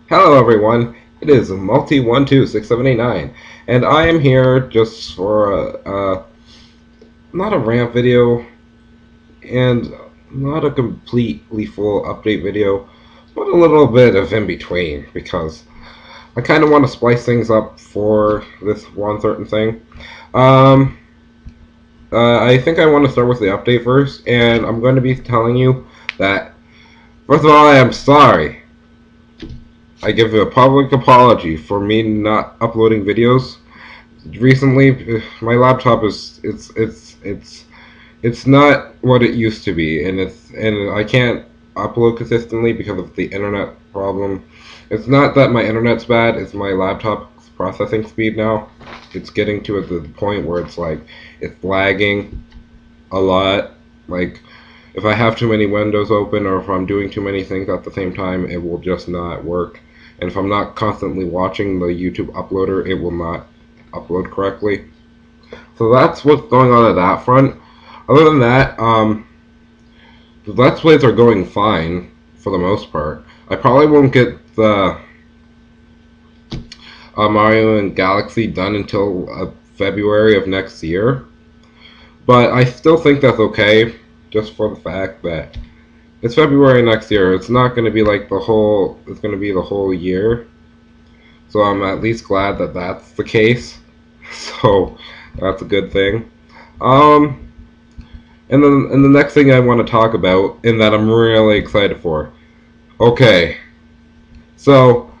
Hello everyone, it is multi126789, and I am here just for not a rant video and not a completely full update video, but a little bit of in between because I kind of want to splice things up for this one certain thing. Um, I think I want to start with the update first, and I'm going to be telling you that first of all, I am sorry. I give a public apology for me not uploading videos. Recently, my laptop it's not what it used to be, and I can't upload consistently because of the internet problem. It's not that my internet's bad; it's my laptop's processing speed now. It's getting to the point where it's lagging a lot. Like if I have too many windows open or if I'm doing too many things at the same time, it will just not work. And if I'm not constantly watching the YouTube uploader, it will not upload correctly. So that's what's going on at that front. Other than that, the Let's Plays are going fine for the most part. I probably won't get the Mario and Galaxy done until February of next year, but I still think that's okay, just for the fact that it's February next year. It's not going to be like the whole. It's going to be the whole year. So I'm at least glad that that's the case. So that's a good thing. Um, and the next thing I want to talk about, and that I'm really excited for. Okay, so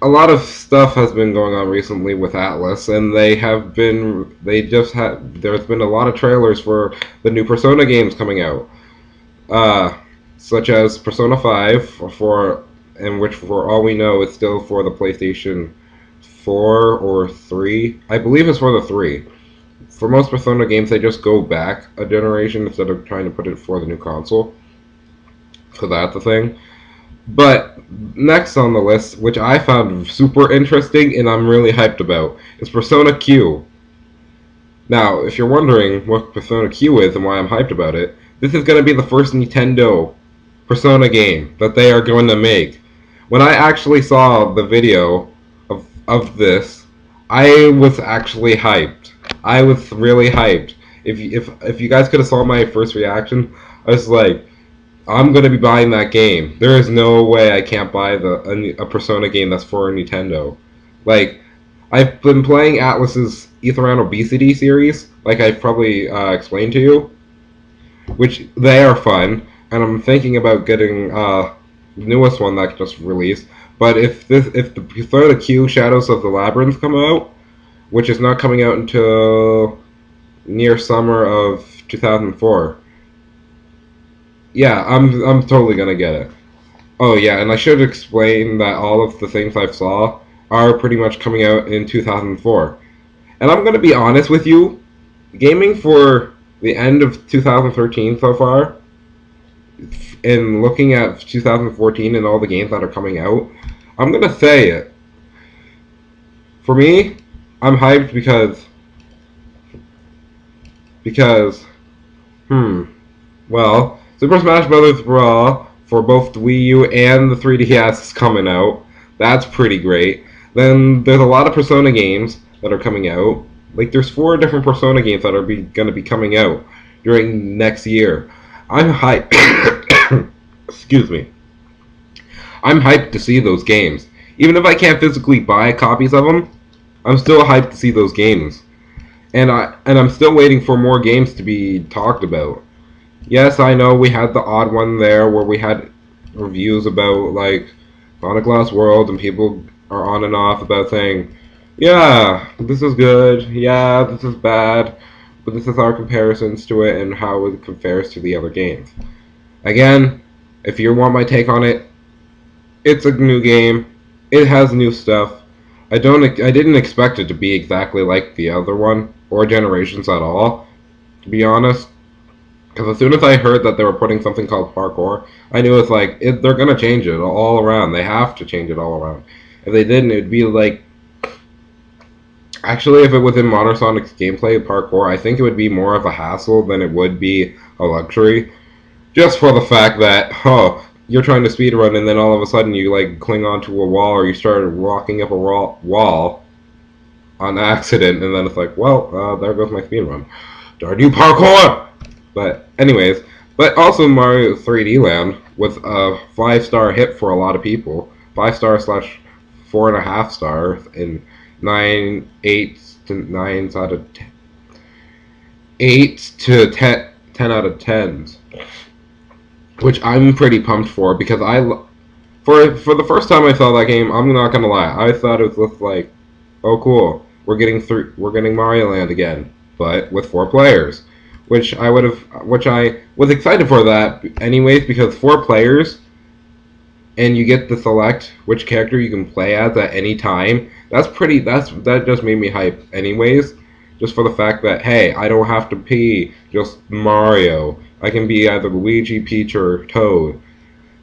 a lot of stuff has been going on recently with Atlas, and there's been a lot of trailers for the new Persona games coming out, uh, such as Persona 5, and which for all we know is still for the PlayStation 4 or 3. I believe it's for the 3. For most Persona games, they just go back a generation instead of trying to put it for the new console. So that's the thing. But next on the list, which I found super interesting and I'm really hyped about, is Persona Q. Now, if you're wondering what Persona Q is and why I'm hyped about it, this is going to be the first Nintendo Persona game that they are going to make. When I actually saw the video of this, I was actually hyped. I was really hyped. If you guys could have saw my first reaction, I was like, I'm gonna be buying that game. There is no way I can't buy a Persona game that's for Nintendo. Like, I've been playing Atlas's Around Obesity series, like I've probably explained to you, which they are fun, and I'm thinking about getting the newest one that just released. But if the Persona Q Shadows of the Labyrinth come out, which is not coming out until near summer of 2004, yeah, I'm totally gonna get it. Oh yeah, and I should explain that all of the things I saw are pretty much coming out in 2004. And I'm gonna be honest with you, gaming for the end of 2013 so far, and looking at 2014 and all the games that are coming out, I'm gonna say it. For me, I'm hyped because well, Super Smash Bros. Brawl for both the Wii U and the 3DS is coming out. That's pretty great. Then there's a lot of Persona games that are coming out. Like there's 4 different Persona games that are going to be coming out during next year. I'm hyped. Excuse me. I'm hyped to see those games. Even if I can't physically buy copies of them, I'm still hyped to see those games. And I'm still waiting for more games to be talked about. Yes, I know we had the odd one there where we had reviews about like On a Glass World, and people are on and off about saying, "Yeah, this is good. Yeah, this is bad." But this is our comparisons to it and how it compares to the other games. Again, if you want my take on it, it's a new game. It has new stuff. I didn't expect it to be exactly like the other one or Generations at all, to be honest. Because as soon as I heard that they were putting something called parkour, I knew it's like they're gonna change it all around. They have to change it all around. If they didn't, it'd be like actually, if it was in Modern Sonic's gameplay parkour, I think it would be more of a hassle than it would be a luxury. Just for the fact that, oh, you're trying to speed run, and then all of a sudden you like cling onto a wall, or you start walking up a wall on accident, and then it's like, well, there goes my speed run. Darn you, parkour! But anyways, but also Mario 3D Land was a 5-star hit for a lot of people. 5-star slash 4.5 stars in 8 to 9 out of 10, 8 to 10 out of 10s, which I'm pretty pumped for because for the first time I saw that game, I'm not gonna lie, I thought it was like, oh cool, we're getting Mario Land again, but with 4 players, which I was excited for that anyways, because 4 players and you get to select which character you can play as at any time. That just made me hype anyways, just for the fact that, hey, I don't have to be just Mario. I can be either Luigi, Peach, or Toad.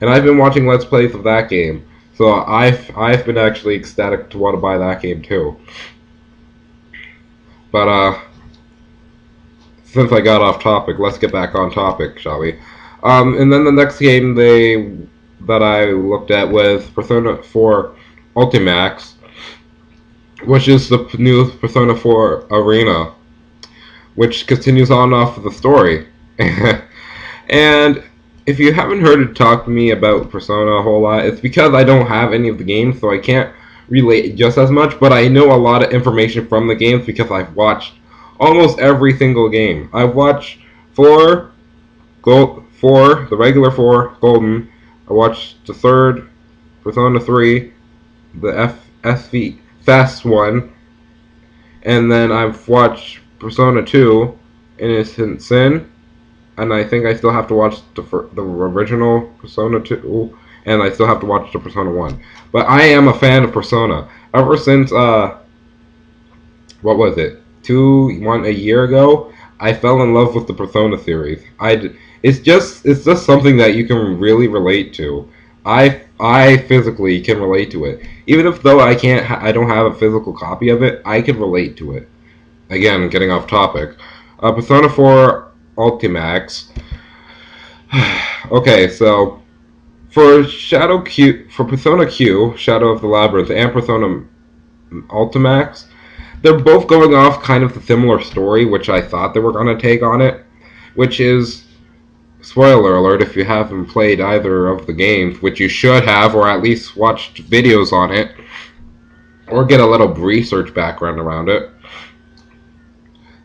And I've been watching Let's Plays of that game, so I've been actually ecstatic to want to buy that game too. But since I got off topic, let's get back on topic, shall we? And then the next game that I looked at was Persona 4 Ultimax, which is the new Persona 4 Arena, which continues on off of the story. And if you haven't heard it talk to me about Persona a whole lot, it's because I don't have any of the games, so I can't relate just as much, but I know a lot of information from the games because I've watched almost every single game. I've watched 4, the regular 4, Golden. I watched the 3rd, Persona 3, the Fast one, and then I've watched Persona 2, Innocent Sin, and I think I still have to watch the original Persona 2, and I still have to watch the Persona 1. But I am a fan of Persona. Ever since, what was it, a year ago, I fell in love with the Persona series. It's just something that you can really relate to. I physically can relate to it. Even if though I don't have a physical copy of it, I can relate to it. Again, getting off topic. Persona 4 Ultimax. Okay, so for Persona Q, Shadow of the Labyrinth, and Persona Ultimax, they're both going off kind of the similar story, which I thought they were going to take on it, which is, spoiler alert if you haven't played either of the games, which you should have, or at least watched videos on it, or get a little research background around it.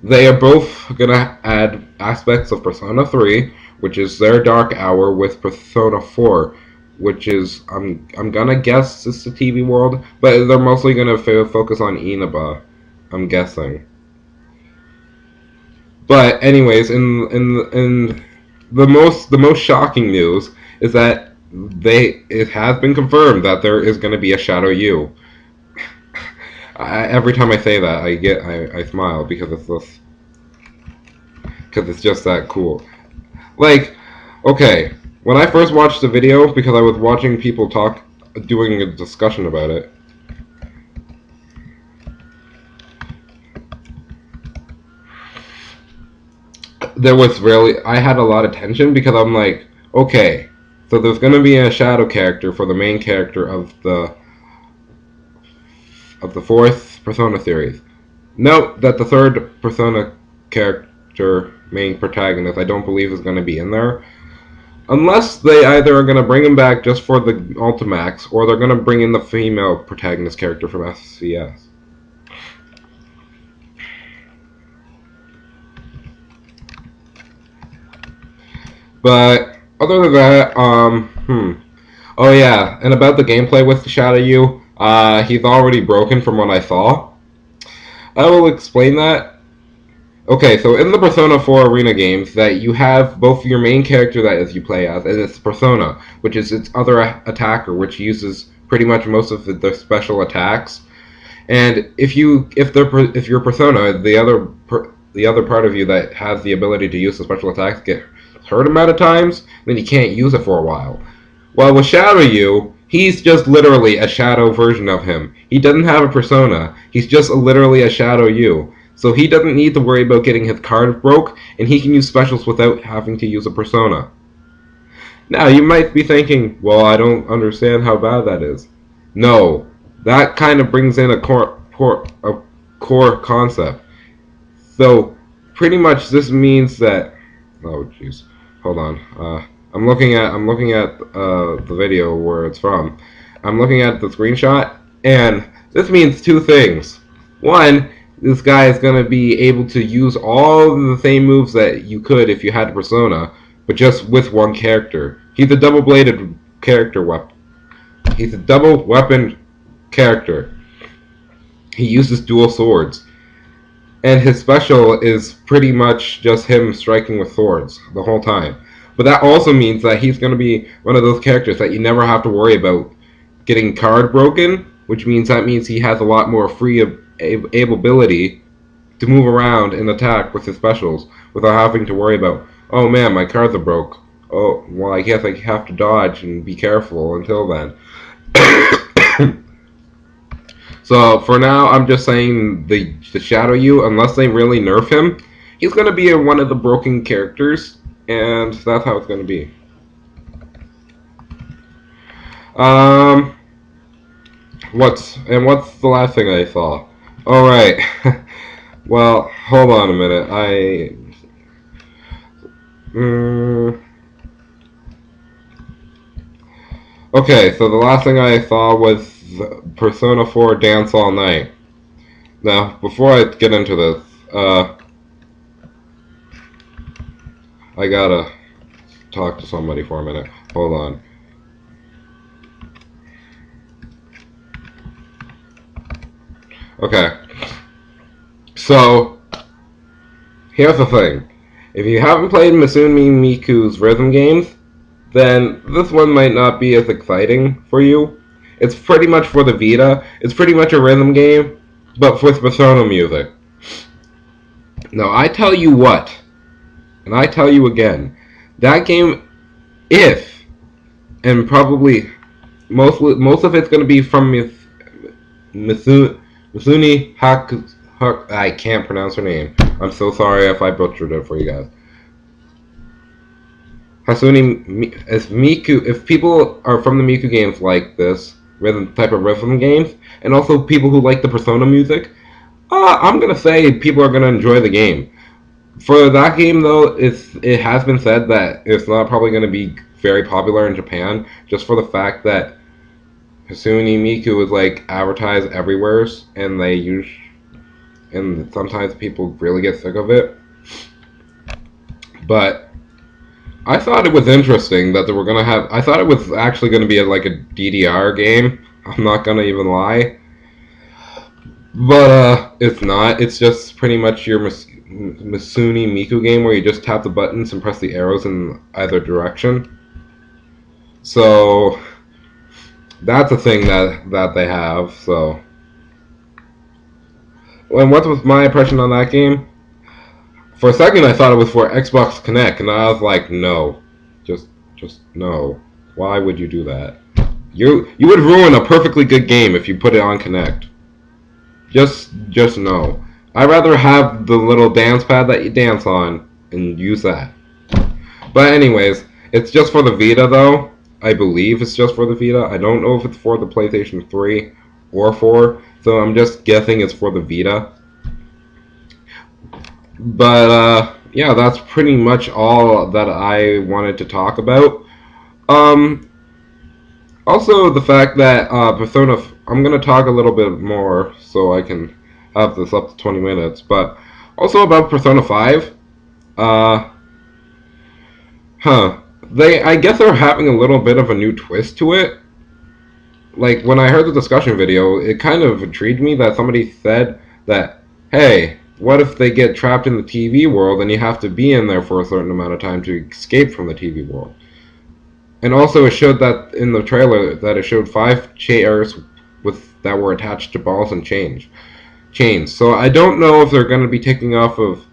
They are both going to add aspects of Persona 3, which is their dark hour, with Persona 4, which is, I'm going to guess it's the TV world, but they're mostly going to focus on Inaba, I'm guessing. But anyways, in the most shocking news is that it has been confirmed that there is going to be a Shadow U. Every time I say that, I smile because it's just that cool. Like, okay, when I first watched the video, because I was watching people doing a discussion about it, I had a lot of tension because I'm like, okay, so there's going to be a shadow character for the main character of the 4th Persona series. Note that the 3rd Persona character, main protagonist, I don't believe is going to be in there. Unless they either are going to bring him back just for the Ultimax, or they're going to bring in the female protagonist character from SCS. But other than that, oh yeah, and about the gameplay with the Shadow U, he's already broken from what I saw. I will explain that. Okay, so in the Persona 4 Arena games, that you have both your main character that is you play as, and its persona, which is its other attacker, which uses pretty much most of the special attacks. And if your persona, the other part of you that has the ability to use the special attacks, get hurt amount of times, then you can't use it for a while. While with Shadow U, he's just literally a shadow version of him. He doesn't have a persona. He's just literally a Shadow U. So he doesn't need to worry about getting his card broke, and he can use specials without having to use a persona. Now, you might be thinking, well, I don't understand how bad that is. No, that kind of brings in a core concept. So, pretty much this means that. Oh, jeez. Hold on. I'm looking at the video where it's from. I'm looking at the screenshot, and this means two things. One, this guy is going to be able to use all the same moves that you could if you had a Persona, but just with one character. He's a double-bladed character weapon. He's a double weapon character. He uses dual swords. And his special is pretty much just him striking with swords the whole time. But that also means that he's going to be one of those characters that you never have to worry about getting card broken, which means he has a lot more free ability to move around and attack with his specials without having to worry about, oh man, my cards are broke. Oh, well, I guess I have to dodge and be careful until then. So for now, I'm just saying the Shadow You, unless they really nerf him, he's going to be one of the broken characters, and that's how it's going to be. What's the last thing I saw? All right. Well, hold on a minute. Okay, so the last thing I saw was Persona 4 Dance All Night. Now, before I get into this, I gotta talk to somebody for a minute. Hold on. Okay. So, here's the thing. If you haven't played Masumi Miku's rhythm games, then this one might not be as exciting for you. It's pretty much for the Vita. It's pretty much a rhythm game, but with Persona music. Now, I tell you what, and I tell you again, that game, and probably most of it's going to be from Misuni Haku. I can't pronounce her name. I'm so sorry if I butchered it for you guys. Hasuni, as Miku, if people are from the Miku games like this type of rhythm games, and also people who like the Persona music, I'm gonna say people are gonna enjoy the game. For that game though, it has been said that it's not probably gonna be very popular in Japan, just for the fact that Hasuni Miku is like advertised everywhere, and sometimes people really get sick of it. But I thought it was interesting that they were gonna have. I thought it was actually gonna be like a DDR game. I'm not gonna even lie, but it's not. It's just pretty much your Misuni Miku game where you just tap the buttons and press the arrows in either direction. So that's a thing that they have. So, and what was my impression on that game? For a second, I thought it was for Xbox Connect, and I was like, no, just no. Why would you do that? You would ruin a perfectly good game if you put it on Connect. Just no. I'd rather have the little dance pad that you dance on and use that. But anyways, it's just for the Vita though. I believe it's just for the Vita. I don't know if it's for the PlayStation 3 or 4, so I'm just guessing it's for the Vita. But yeah, that's pretty much all that I wanted to talk about. Also, the fact that Persona. I'm gonna talk a little bit more so I can have this up to 20 minutes. But also about Persona 5. I guess they're having a little bit of a new twist to it. Like when I heard the discussion video, it kind of intrigued me that somebody said that, hey, what if they get trapped in the TV world and you have to be in there for a certain amount of time to escape from the TV world? And also it showed that in the trailer that it showed 5 chairs that were attached to balls and chains. So I don't know if they're going to be taking off of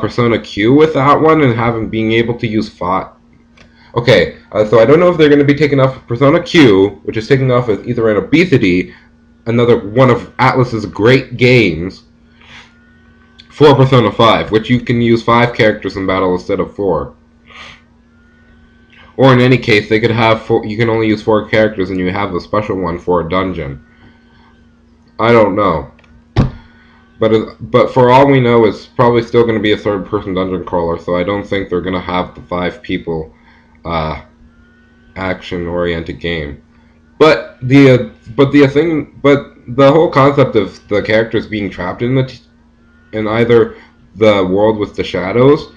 Persona Q with that one and being able to use 5. Okay, so I don't know if they're going to be taking off of Persona Q, which is taking off with either an Obesity, another one of Atlus's great games, for Persona 5, which you can use 5 characters in battle instead of 4. Or in any case, they could have you can only use 4 characters, and you have the special one for a dungeon. I don't know, but for all we know, it's probably still going to be a third-person dungeon crawler. So I don't think they're going to have the 5 people action-oriented game. But the whole concept of the characters being trapped in either the world with the shadows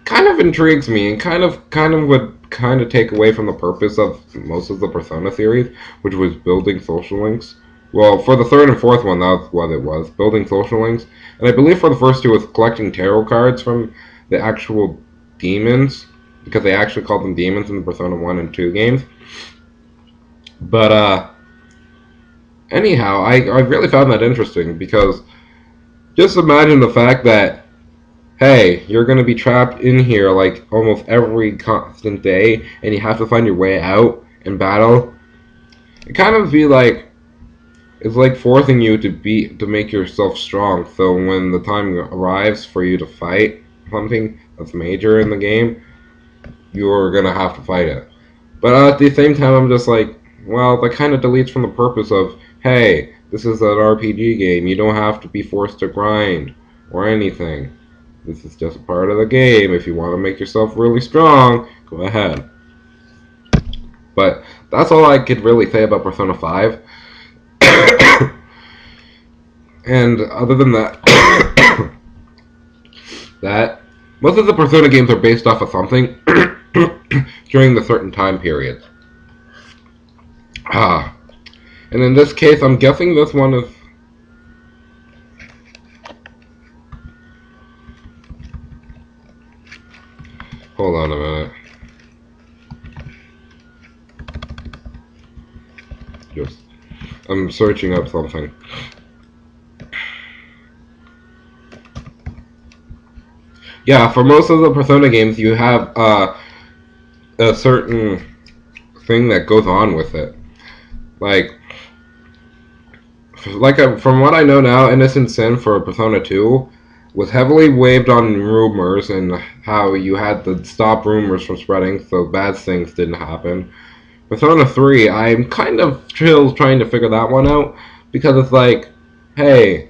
kind of intrigues me, and kind of would kind of take away from the purpose of most of the Persona series, which was building social links. Well, for the third and fourth one, that's what it was, building social links. And I believe for the first two, it was collecting tarot cards from the actual demons, because they actually called them demons in the Persona 1 and 2 games. But, anyhow, I really found that interesting, because just imagine the fact that, hey, you're going to be trapped in here like almost every constant day, and you have to find your way out in battle. It kind of be like, it's like forcing you to make yourself strong, so when the time arrives for you to fight something that's major in the game, you're going to have to fight it. But at the same time, I'm just like, well, that kind of deletes from the purpose of, hey, this is an RPG game. You don't have to be forced to grind or anything. This is just a part of the game. If you want to make yourself really strong, go ahead. But that's all I could really say about Persona 5. And other than that, that most of the Persona games are based off of something during the certain time periods. And in this case, I'm guessing this one is. Hold on a minute. I'm searching up something. Yeah, for most of the Persona games, you have a certain thing that goes on with it. From what I know now, Innocent Sin for Persona 2 was heavily waved on rumors and how you had to stop rumors from spreading so bad things didn't happen. Persona 3, I'm kind of still trying to figure that one out, because it's like, hey,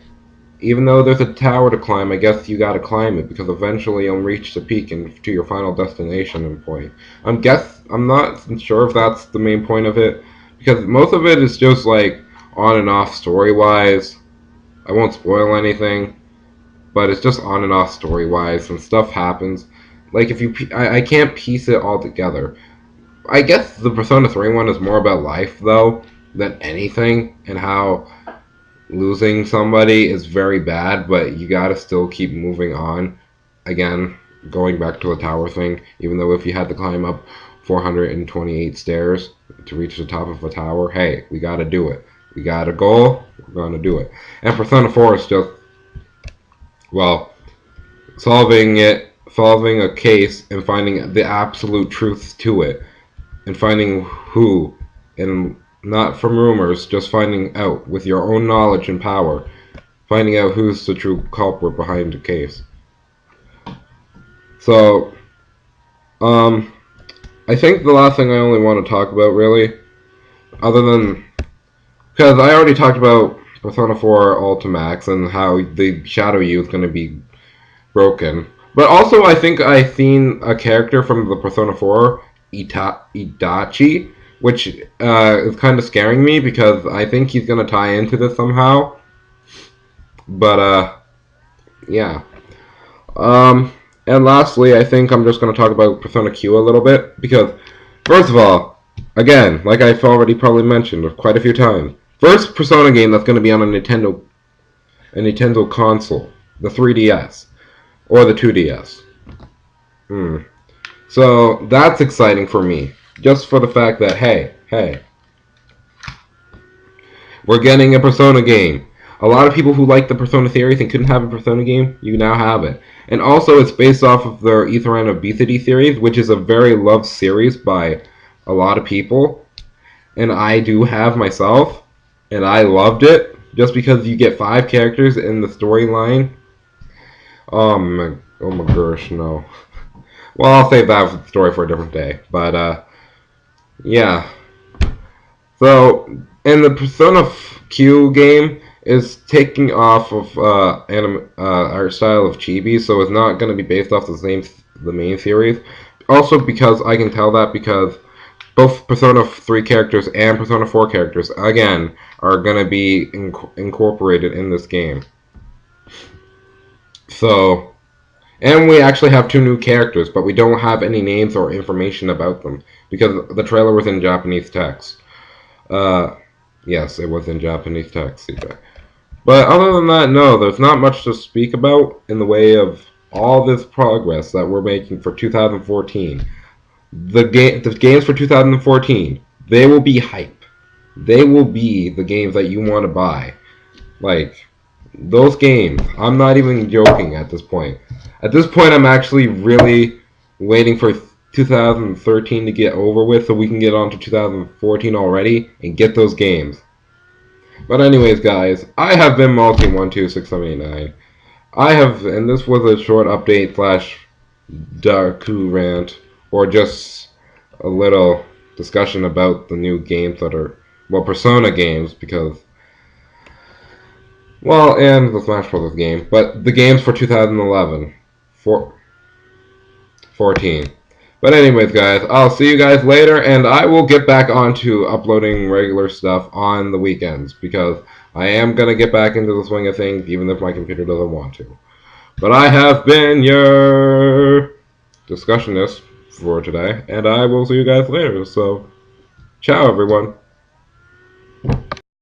even though there's a tower to climb, I guess you gotta climb it, because eventually you'll reach the peak and to your final destination and point. I'm not sure if that's the main point of it, because most of it is just like on and off story-wise. I won't spoil anything, but it's just on and off story-wise, and stuff happens. Like, I can't piece it all together. I guess the Persona 3 one is more about life, though, than anything, and how losing somebody is very bad, but you gotta still keep moving on. Again, going back to the tower thing, even though if you had to climb up 428 stairs to reach the top of a tower, hey, we gotta do it. We got a goal, we're gonna do it. And Persona 4 is just, well, solving a case and finding the absolute truth to it, and finding who, and not from rumors, just finding out with your own knowledge and power, finding out who's the true culprit behind the case. So, I think the last thing I only want to talk about, really, other than, because I already talked about Persona 4 Ultimax and how the Shadow U is going to be broken. But also, I think I've seen a character from the Persona 4, Itachi, which is kind of scaring me, because I think he's going to tie into this somehow. But, yeah. And lastly, I think I'm just going to talk about Persona Q a little bit, because, first of all, again, like I've already probably mentioned quite a few times, first Persona game that's going to be on a Nintendo console, the 3DS, or the 2DS. So that's exciting for me, just for the fact that, hey, we're getting a Persona game. A lot of people who like the Persona series and couldn't have a Persona game, you now have it. And also, it's based off of their Ether and Obesity series, which is a very loved series by a lot of people. And I do have myself, and I loved it, just because you get 5 characters in the storyline. Oh my gosh, no. Well, I'll save that story for a different day. But yeah. So, and the Persona Q game is taking off of art style of Chibi, so it's not going to be based off the main series. Also, because I can tell that because both Persona 3 characters and Persona 4 characters, again, are going to be incorporated in this game. So, and we actually have two new characters, but we don't have any names or information about them because the trailer was in Japanese text. Uh, yes, it was in Japanese text. But other than that, no, there's not much to speak about in the way of all this progress that we're making for 2014. The games for 2014, they will be hype. They will be the games that you want to buy. Like those games, I'm not even joking at this point. At this point, I'm actually really waiting for 2013 to get over with so we can get on to 2014 already and get those games. But anyways, guys, I have been Multi126789. I have, and this was a short update slash Darko Rant, or just a little discussion about the new games that are, well, Persona games, because, well, and the Smash Bros. Game, but the games for 2011, 14. But anyways, guys, I'll see you guys later, and I will get back onto uploading regular stuff on the weekends, because I am going to get back into the swing of things, even if my computer doesn't want to. But I have been your discussionist for today, and I will see you guys later. So, ciao, everyone.